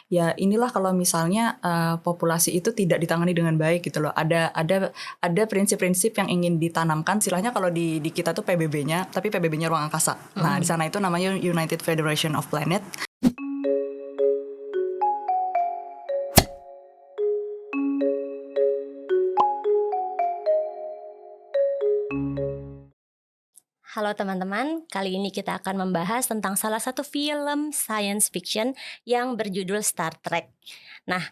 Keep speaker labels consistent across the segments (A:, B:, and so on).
A: ya inilah kalau misalnya populasi itu tidak ditangani dengan baik gitu loh. Ada prinsip-prinsip yang ingin ditanamkan, istilahnya kalau di kita tuh PBB-nya, tapi PBB-nya ruang angkasa. Nah, di sana itu namanya United Federation of Planet.
B: Halo teman-teman, kali ini kita akan membahas tentang salah satu film science fiction yang berjudul Star Trek. Nah,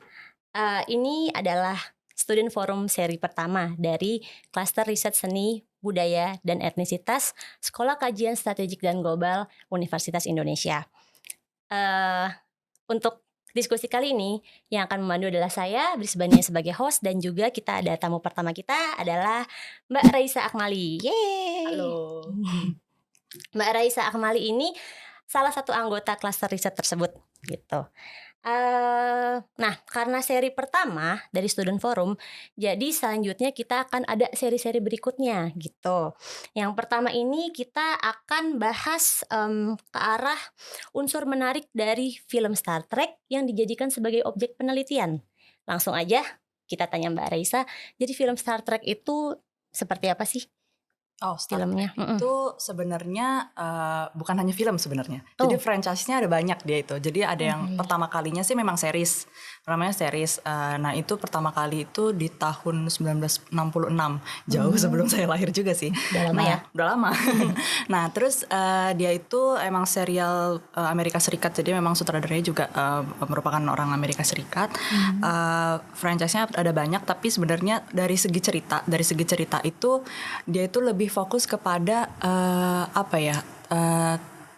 B: ini adalah Student Forum seri pertama dari Klaster Riset Seni, Budaya, dan Etnisitas Sekolah Kajian Strategik dan Global Universitas Indonesia. Untuk diskusi kali ini yang akan memandu adalah saya, Brisbania sebagai host, dan juga kita ada tamu pertama kita adalah Mbak Raisa Akmali. Yeay!
A: Halo.
B: Mbak Raisa Akmali ini salah satu anggota klaster riset tersebut gitu. Nah, karena seri pertama dari Student Forum, jadi selanjutnya kita akan ada seri-seri berikutnya gitu. Yang pertama ini kita akan bahas ke arah unsur menarik dari film Star Trek yang dijadikan sebagai objek penelitian. Langsung aja kita tanya Mbak Raisa, jadi film Star Trek itu seperti apa sih?
A: Star
B: Filmnya.
A: Trek itu sebenarnya bukan hanya film sebenarnya. Jadi franchise-nya ada banyak dia itu. Jadi ada yang pertama kalinya sih memang series. Namanya series. Nah, itu pertama kali itu di tahun 1966. Jauh sebelum saya lahir juga sih.
B: Udah lama ya?
A: Udah lama. Nah, terus dia itu emang serial Amerika Serikat. Jadi memang sutradaranya juga merupakan orang Amerika Serikat. Franchise-nya ada banyak, tapi sebenarnya dari segi cerita itu dia itu lebih fokus kepada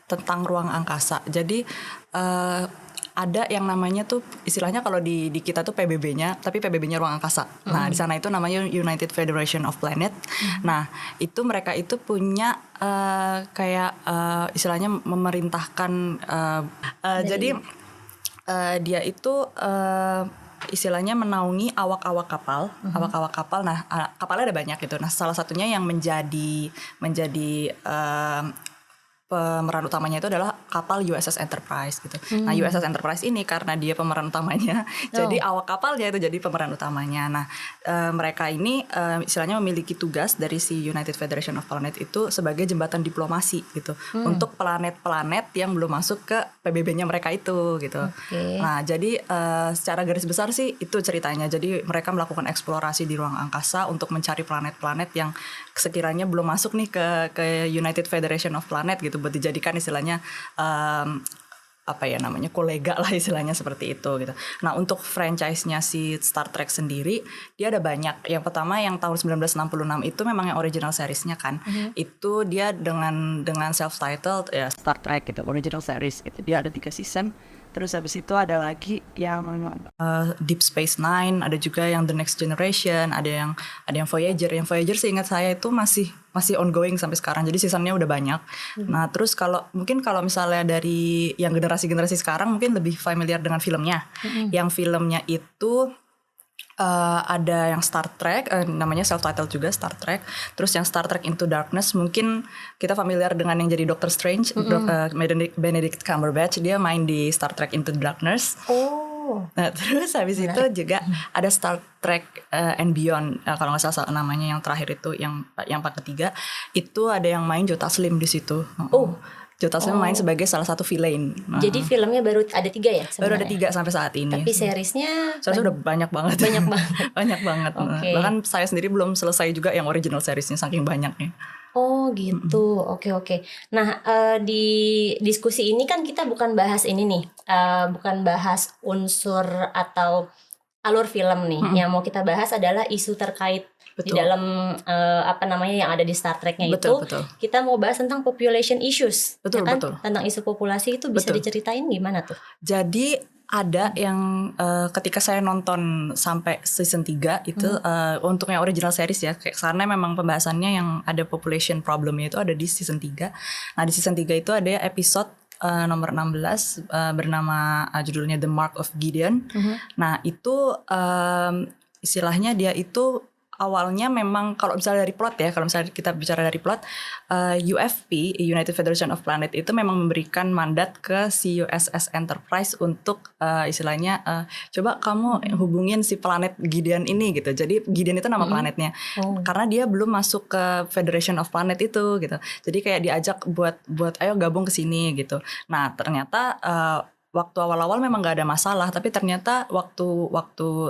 A: tentang ruang angkasa. Jadi ada yang namanya tuh istilahnya kalau di kita tuh PBB-nya, tapi PBB-nya ruang angkasa. Nah, di sana itu namanya United Federation of Planet. Nah, itu mereka itu punya istilahnya memerintahkan jadi dia itu istilahnya menaungi awak-awak kapal. Nah, kapalnya ada banyak gitu. Nah, salah satunya yang menjadi pemeran utamanya itu adalah kapal USS Enterprise gitu. Nah, USS Enterprise ini karena dia pemeran utamanya, jadi awak kapalnya itu jadi pemeran utamanya. Nah, mereka ini istilahnya memiliki tugas dari si United Federation of Planet itu sebagai jembatan diplomasi gitu untuk planet-planet yang belum masuk ke PBB-nya mereka itu gitu. Nah, jadi secara garis besar sih itu ceritanya. Jadi mereka melakukan eksplorasi di ruang angkasa untuk mencari planet-planet yang sekiranya belum masuk nih ke United Federation of Planet gitu, buat dijadikan istilahnya kolega lah istilahnya seperti itu gitu. Nah, untuk franchise-nya si Star Trek sendiri dia ada banyak. Yang pertama yang tahun 1966 itu memang yang original series-nya kan. Itu dia dengan self-titled ya Star Trek gitu, original series itu dia ada 3 season. Terus habis itu ada lagi yang Deep Space Nine, ada juga yang The Next Generation, ada yang Voyager. Yang Voyager seingat saya itu masih ongoing sampai sekarang. Jadi seasonnya udah banyak. Nah, terus kalau misalnya dari yang generasi sekarang mungkin lebih familiar dengan filmnya. Yang filmnya itu ada yang Star Trek, namanya self-titled juga Star Trek. Terus yang Star Trek Into Darkness mungkin kita familiar dengan yang jadi Doctor Strange, Benedict Cumberbatch, dia main di Star Trek Into Darkness. Nah, terus habis itu juga ada Star Trek and Beyond, kalau nggak salah namanya yang terakhir itu yang part ketiga itu ada yang main Joe Taslim di situ. Joe Taslim main sebagai salah satu villain.
B: Jadi filmnya baru ada 3 ya sebenarnya?
A: Baru ada 3 sampai saat ini.
B: Tapi seriesnya
A: udah banyak banget. Banyak banget. Bahkan saya sendiri belum selesai juga yang original seriesnya saking banyaknya.
B: Oh gitu, oke. Nah, di diskusi ini kan kita bukan bahas ini nih, bukan bahas unsur atau alur film nih. Yang mau kita bahas adalah isu terkait di dalam yang ada di Star Trek-nya itu. Kita mau bahas tentang population issues.
A: Betul.
B: Tentang isu populasi itu bisa diceritain gimana tuh?
A: Jadi ada yang ketika saya nonton sampai season 3 itu untuk yang original series ya, karena memang pembahasannya yang ada population problemnya itu ada di season 3. Nah, di season 3 itu ada episode nomor 16 bernama judulnya The Mark of Gideon. Nah, itu istilahnya dia itu awalnya memang kalau misalnya dari plot ya, kalau misalnya kita bicara dari plot, UFP, United Federation of Planet itu memang memberikan mandat ke si USS Enterprise untuk istilahnya coba kamu hubungin si planet Gideon ini gitu. Jadi Gideon itu nama planetnya. Karena dia belum masuk ke Federation of Planet itu gitu. Jadi kayak diajak buat ayo gabung ke sini gitu. Nah, ternyata waktu awal-awal memang gak ada masalah, tapi ternyata waktu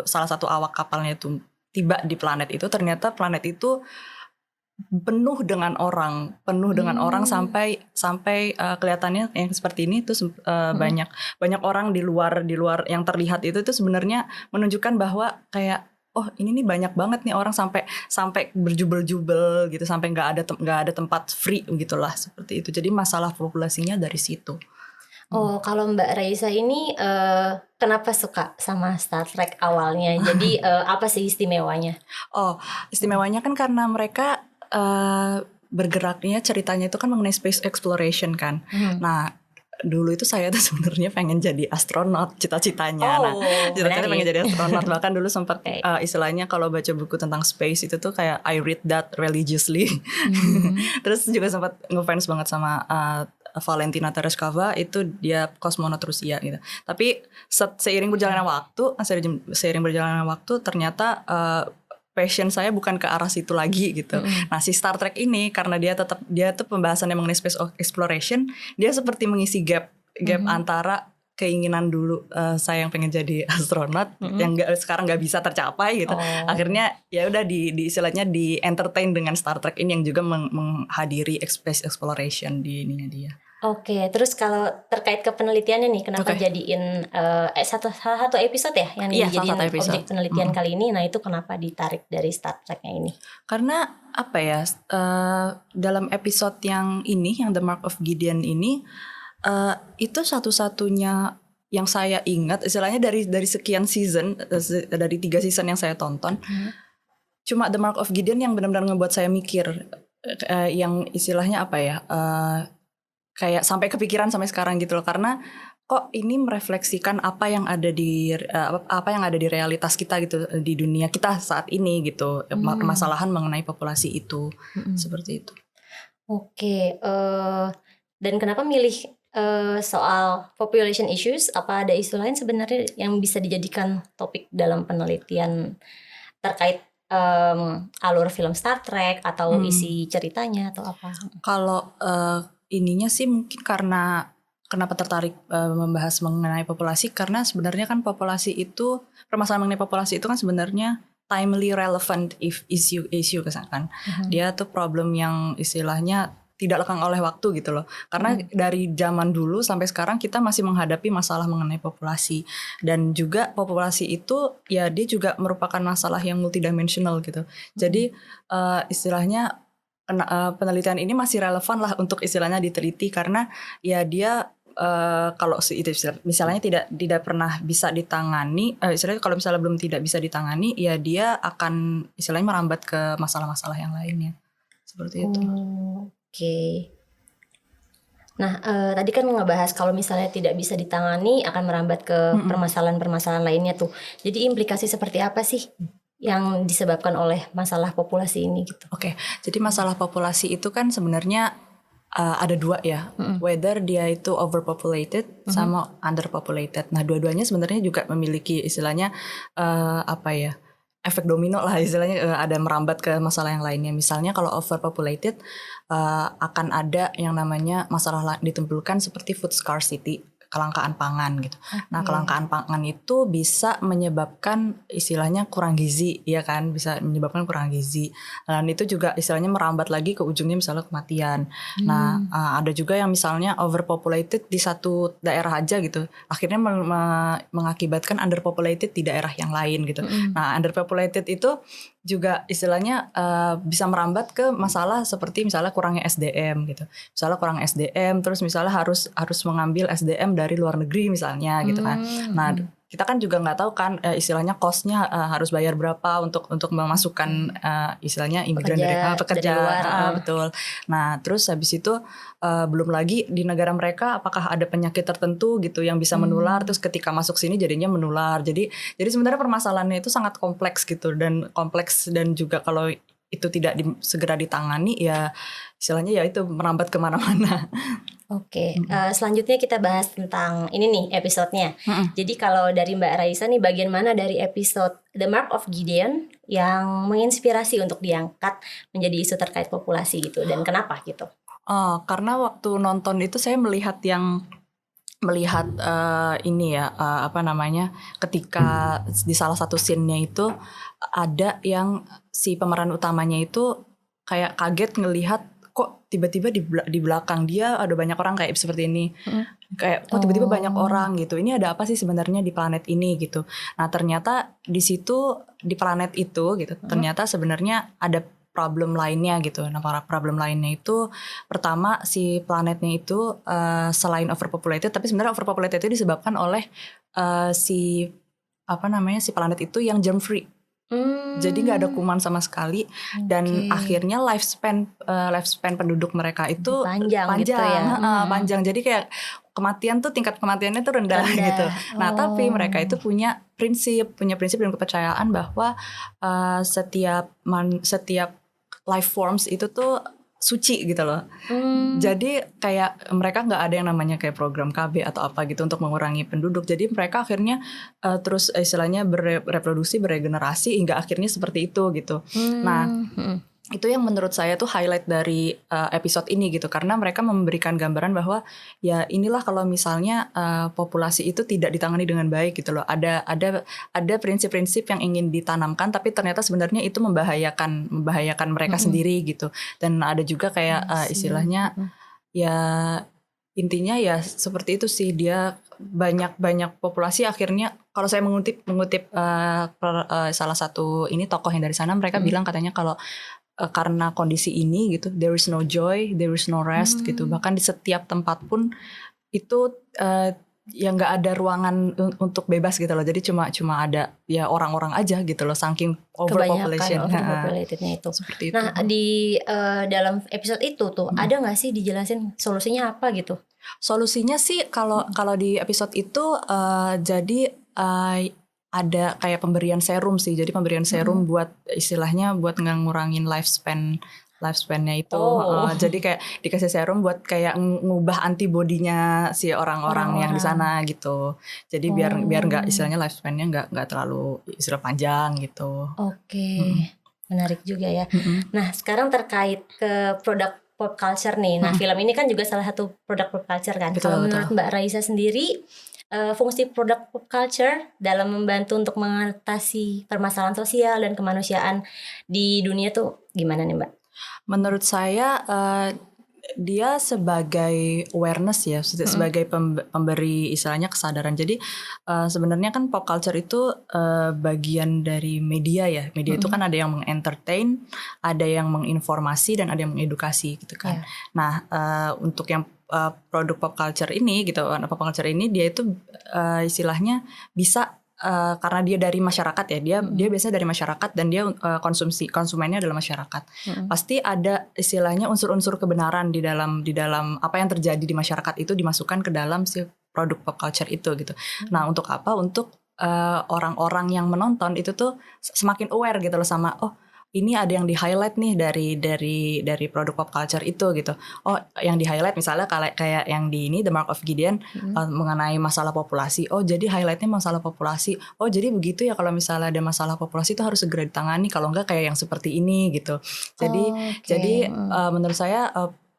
A: salah satu awak kapalnya itu tiba di planet itu, ternyata planet itu penuh dengan orang sampai kelihatannya yang seperti ini tuh banyak orang di luar yang terlihat itu sebenarnya menunjukkan bahwa kayak ini nih banyak banget nih orang sampai berjubel-jubel gitu, sampai nggak ada tempat free gitulah, seperti itu. Jadi masalah populasinya dari situ.
B: Oh, kalau Mbak Raisa ini kenapa suka sama Star Trek awalnya? Jadi apa sih istimewanya?
A: Istimewanya kan karena mereka bergeraknya ceritanya itu kan mengenai space exploration kan. Nah, dulu itu saya tuh sebenarnya pengen jadi astronot cita-citanya. Cita-citanya pengen jadi astronot. Bahkan dulu sempat istilahnya kalau baca buku tentang space itu tuh kayak I read that religiously. Terus juga sempat ngefans banget sama Valentina Tereshkova, itu dia kosmonot Rusia gitu. Tapi seiring berjalannya waktu ternyata passion saya bukan ke arah situ lagi gitu. Nah, si Star Trek ini karena dia tuh pembahasannya mengenai space exploration, dia seperti mengisi gap antara keinginan dulu saya yang pengen jadi astronot yang sekarang nggak bisa tercapai gitu. Akhirnya ya udah di istilahnya di entertain dengan Star Trek ini yang juga menghadiri space exploration di ininya dia.
B: Oke, terus kalau terkait ke penelitiannya nih, kenapa jadiin salah satu episode ya yang dijadiin objek penelitian kali ini? Nah, itu kenapa ditarik dari Star Trek-nya ini?
A: Karena apa ya, dalam episode yang ini, yang The Mark of Gideon ini, itu satu-satunya yang saya ingat, istilahnya dari sekian season, dari 3 season yang saya tonton, cuma The Mark of Gideon yang benar-benar ngebuat saya mikir, yang istilahnya apa ya, kayak sampai kepikiran sampai sekarang gitu loh, karena kok ini merefleksikan apa yang ada di realitas kita gitu, di dunia kita saat ini gitu, permasalahan mengenai populasi itu, seperti itu.
B: Oke, dan kenapa milih soal population issues? Apa ada isu lain sebenarnya yang bisa dijadikan topik dalam penelitian terkait alur film Star Trek atau isi ceritanya atau apa?
A: Kalau ininya sih mungkin karena kenapa tertarik membahas mengenai populasi, karena sebenarnya kan permasalahan mengenai populasi itu kan sebenarnya timely relevant issue kan. Dia tuh problem yang istilahnya tidak lekang oleh waktu gitu loh. Karena dari zaman dulu sampai sekarang kita masih menghadapi masalah mengenai populasi, dan juga populasi itu ya dia juga merupakan masalah yang multidimensional gitu. Jadi istilahnya penelitian ini masih relevan lah untuk istilahnya diteliti, karena ya dia kalau itu misalnya tidak pernah bisa ditangani, istilahnya kalau misalnya belum tidak bisa ditangani, ya dia akan istilahnya merambat ke masalah-masalah yang lainnya, seperti itu.
B: Oke. Nah, tadi kan ngebahas kalau misalnya tidak bisa ditangani akan merambat ke permasalahan-permasalahan lainnya tuh. Jadi implikasi seperti apa sih yang disebabkan oleh masalah populasi ini gitu?
A: Oke, jadi masalah populasi itu kan sebenarnya ada 2 ya, whether dia itu overpopulated sama underpopulated. Nah, dua-duanya sebenarnya juga memiliki istilahnya efek domino lah istilahnya, ada merambat ke masalah yang lainnya. Misalnya kalau overpopulated akan ada yang namanya masalah ditimbulkan seperti food scarcity, kelangkaan pangan gitu. Nah, kelangkaan pangan itu bisa menyebabkan istilahnya kurang gizi, ya kan, bisa menyebabkan kurang gizi. Dan itu juga istilahnya merambat lagi ke ujungnya misalnya kematian. Nah, ada juga yang misalnya overpopulated di satu daerah aja gitu, akhirnya mengakibatkan underpopulated di daerah yang lain gitu. Nah, underpopulated itu juga istilahnya bisa merambat ke masalah seperti misalnya kurangnya SDM gitu. Misalnya kurang SDM, terus misalnya harus mengambil SDM dari luar negeri misalnya gitu kan. Nah, kita kan juga nggak tahu kan istilahnya cost-nya harus bayar berapa untuk memasukkan istilahnya imigran dari pekerja
B: dari luar,
A: betul. Nah terus habis itu belum lagi di negara mereka apakah ada penyakit tertentu gitu yang bisa menular, terus ketika masuk sini jadinya menular. Jadi sebenarnya permasalahannya itu sangat kompleks gitu, dan juga kalau itu tidak segera ditangani ya istilahnya ya itu merambat kemana-mana.
B: Oke, selanjutnya kita bahas tentang ini nih episodenya. Jadi kalau dari Mbak Raisa nih, bagian mana dari episode The Mark of Gideon yang menginspirasi untuk diangkat menjadi isu terkait populasi gitu, dan kenapa gitu?
A: Karena waktu nonton itu saya melihat ini ya apa namanya, ketika di salah satu scene-nya itu ada yang si pemeran utamanya itu kayak kaget ngelihat kok tiba-tiba di belakang dia ada banyak orang kayak seperti ini. Kayak kok tiba-tiba banyak orang gitu. Ini ada apa sih sebenarnya di planet ini gitu. Nah, ternyata di situ di planet itu gitu. Ternyata sebenarnya ada problem lainnya gitu. Nah, para problem lainnya itu pertama si planetnya itu selain overpopulated, tapi sebenarnya overpopulated itu disebabkan oleh si planet itu yang germ free. Jadi nggak ada kuman sama sekali, dan akhirnya lifespan penduduk mereka itu
B: panjang gitu ya.
A: Panjang. Jadi kayak tingkat kematiannya tuh rendah. Gitu. Nah tapi mereka itu punya prinsip dan kepercayaan bahwa setiap life forms itu tuh suci gitu loh. Jadi kayak mereka nggak ada yang namanya kayak program KB atau apa gitu untuk mengurangi penduduk. Jadi mereka akhirnya terus istilahnya bereproduksi, beregenerasi hingga akhirnya seperti itu gitu. Nah itu yang menurut saya tuh highlight dari episode ini gitu, karena mereka memberikan gambaran bahwa ya inilah kalau misalnya populasi itu tidak ditangani dengan baik gitu loh. Ada prinsip-prinsip yang ingin ditanamkan tapi ternyata sebenarnya itu membahayakan mereka sendiri gitu. Dan ada juga kayak istilahnya ya intinya ya seperti itu sih, dia banyak populasi akhirnya, kalau saya mengutip salah satu ini tokoh yang dari sana, mereka bilang katanya kalau karena kondisi ini gitu, there is no joy, there is no rest gitu. Bahkan di setiap tempat pun itu ya nggak ada ruangan untuk bebas gitu loh. Jadi cuma ada ya orang-orang aja gitu loh, saking overpopulation.
B: Overpopulation-nya itu.
A: Seperti itu.
B: Nah di dalam episode itu tuh ada nggak sih dijelasin solusinya apa gitu?
A: Solusinya sih kalau di episode itu jadi ada kayak pemberian serum sih. Jadi pemberian serum buat istilahnya buat ngurangin lifespan-nya itu. Jadi kayak dikasih serum buat kayak ngubah antibodinya si orang-orang yang di sana gitu. Jadi biar nggak istilahnya lifespan-nya nggak terlalu istilah panjang gitu.
B: Oke. Menarik juga ya. Nah sekarang terkait ke produk pop culture nih. Nah film ini kan juga salah satu produk pop culture kan. Kalau menurut Mbak Raisa sendiri, fungsi produk pop culture dalam membantu untuk mengatasi permasalahan sosial dan kemanusiaan di dunia tuh gimana nih Mbak?
A: Menurut saya dia sebagai awareness ya, sebagai pemberi istilahnya kesadaran. Jadi sebenarnya kan pop culture itu bagian dari media ya. Media itu kan ada yang mengentertain, ada yang menginformasi, dan ada yang mengedukasi gitu kan. Nah untuk yang produk pop culture ini gitu, pop culture ini dia itu istilahnya bisa karena dia dari masyarakat ya, dia biasanya dari masyarakat, dan dia konsumennya adalah masyarakat. Pasti ada istilahnya unsur-unsur kebenaran di dalam apa yang terjadi di masyarakat itu dimasukkan ke dalam si produk pop culture itu gitu. Nah untuk apa? Untuk orang-orang yang menonton itu tuh semakin aware gitu loh sama ini ada yang di highlight nih dari produk pop culture itu gitu. Yang di highlight misalnya kayak yang di ini The Mark of Gideon mengenai masalah populasi. Jadi highlightnya masalah populasi. Jadi begitu ya, kalau misalnya ada masalah populasi itu harus segera ditangani. Kalau enggak kayak yang seperti ini gitu. Jadi menurut saya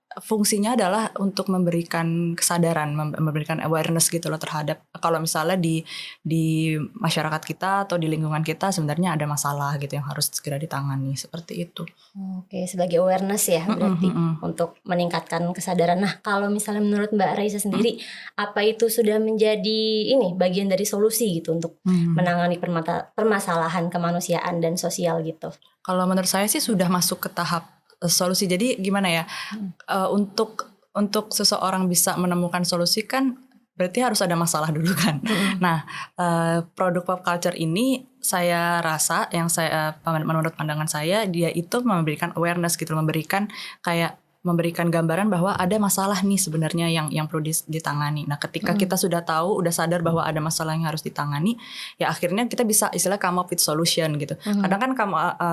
A: fungsinya adalah untuk memberikan kesadaran, memberikan awareness gitu loh terhadap kalau misalnya di masyarakat kita atau di lingkungan kita sebenarnya ada masalah gitu yang harus segera ditangani, seperti itu.
B: Oke, sebagai awareness ya berarti untuk meningkatkan kesadaran. Nah, kalau misalnya menurut Mbak Raisa sendiri, apa itu sudah menjadi bagian dari solusi gitu untuk menangani permasalahan kemanusiaan dan sosial gitu?
A: Kalau menurut saya sih sudah masuk ke tahap solusi. Jadi gimana ya, untuk seseorang bisa menemukan solusi kan berarti harus ada masalah dulu kan. Nah, produk pop culture ini saya rasa menurut pandangan saya dia itu memberikan awareness gitu, memberikan gambaran bahwa ada masalah nih sebenarnya yang perlu ditangani. Nah, ketika kita sudah tahu, udah sadar bahwa ada masalah yang harus ditangani, ya akhirnya kita bisa istilah come up with solution gitu. Kadang kan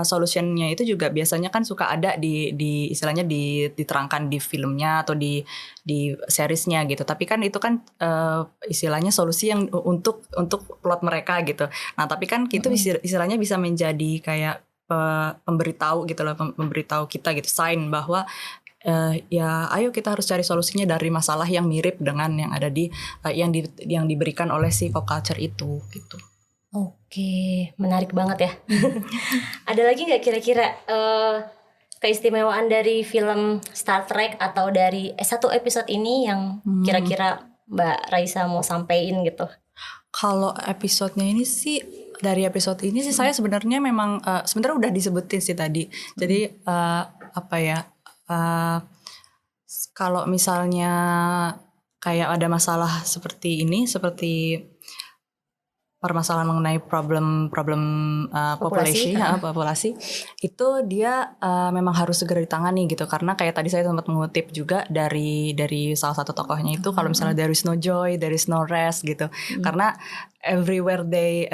A: solutionnya itu juga biasanya kan suka ada di istilahnya diterangkan di filmnya atau di seriesnya gitu. Tapi kan itu kan istilahnya solusi yang untuk plot mereka gitu. Nah, tapi kan itu istilahnya bisa menjadi kayak pemberitahu gitu loh, memberitahu kita gitu, sign bahwa ya ayo kita harus cari solusinya dari masalah yang mirip dengan yang ada di yang diberikan oleh si pop culture itu gitu.
B: Oke, menarik banget ya. Ada lagi nggak kira-kira keistimewaan dari film Star Trek atau dari satu episode ini yang kira-kira Mbak Raisa mau sampein gitu?
A: Kalau episodenya ini sih, dari episode ini sih saya sebenarnya memang sebenarnya udah disebutin sih tadi. Jadi apa ya? Kalau misalnya kayak ada masalah seperti ini, seperti permasalahan mengenai problem populasi itu dia memang harus segera ditangani gitu, karena kayak tadi saya sempat mengutip juga dari salah satu tokohnya itu, kalau misalnya there is no joy, there is no rest gitu, karena everywhere they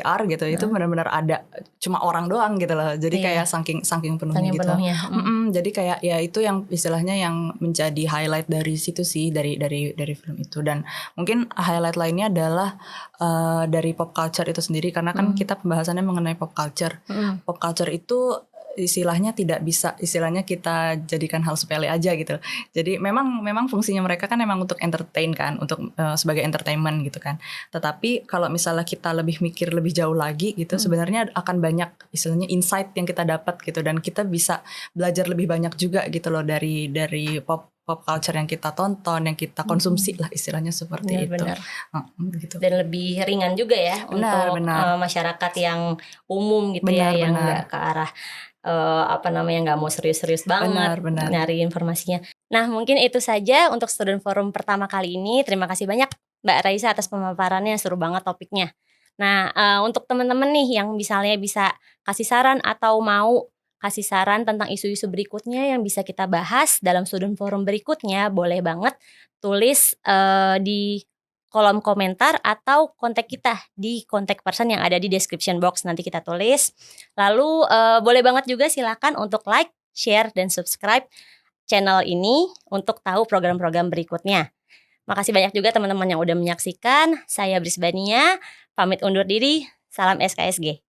A: are gitu, itu benar-benar ada cuma orang doang gitu loh, jadi kayak saking penuhnya gitu. Jadi kayak ya itu yang istilahnya yang menjadi highlight dari situ sih, dari film itu. Dan mungkin highlight lainnya adalah dari pop culture itu sendiri, karena kan kita pembahasannya mengenai pop culture. Pop culture itu istilahnya tidak bisa istilahnya kita jadikan hal sepele aja gitu. Jadi memang fungsinya mereka kan memang untuk entertain kan, untuk sebagai entertainment gitu kan. Tetapi kalau misalnya kita lebih mikir lebih jauh lagi gitu, sebenarnya akan banyak istilahnya insight yang kita dapat gitu, dan kita bisa belajar lebih banyak juga gitu loh dari pop culture yang kita tonton, yang kita konsumsi lah istilahnya seperti itu.
B: Gitu. Dan lebih ringan juga ya untuk masyarakat yang umum gitu, yang nggak ke arah nggak mau serius-serius banget nyari informasinya. Nah, mungkin itu saja untuk Student Forum pertama kali ini. Terima kasih banyak Mbak Raisa atas pemaparannya, seru banget topiknya. Nah, untuk teman-teman nih yang misalnya bisa kasih saran atau mau kasih saran tentang isu-isu berikutnya yang bisa kita bahas dalam Student Forum berikutnya, boleh banget tulis di kolom komentar atau kontak kita di contact person yang ada di description box, nanti kita tulis. Lalu boleh banget juga silakan untuk like, share, dan subscribe channel ini untuk tahu program-program berikutnya. Makasih banyak juga teman-teman yang udah menyaksikan. Saya Brisbania, pamit undur diri. Salam SKSG.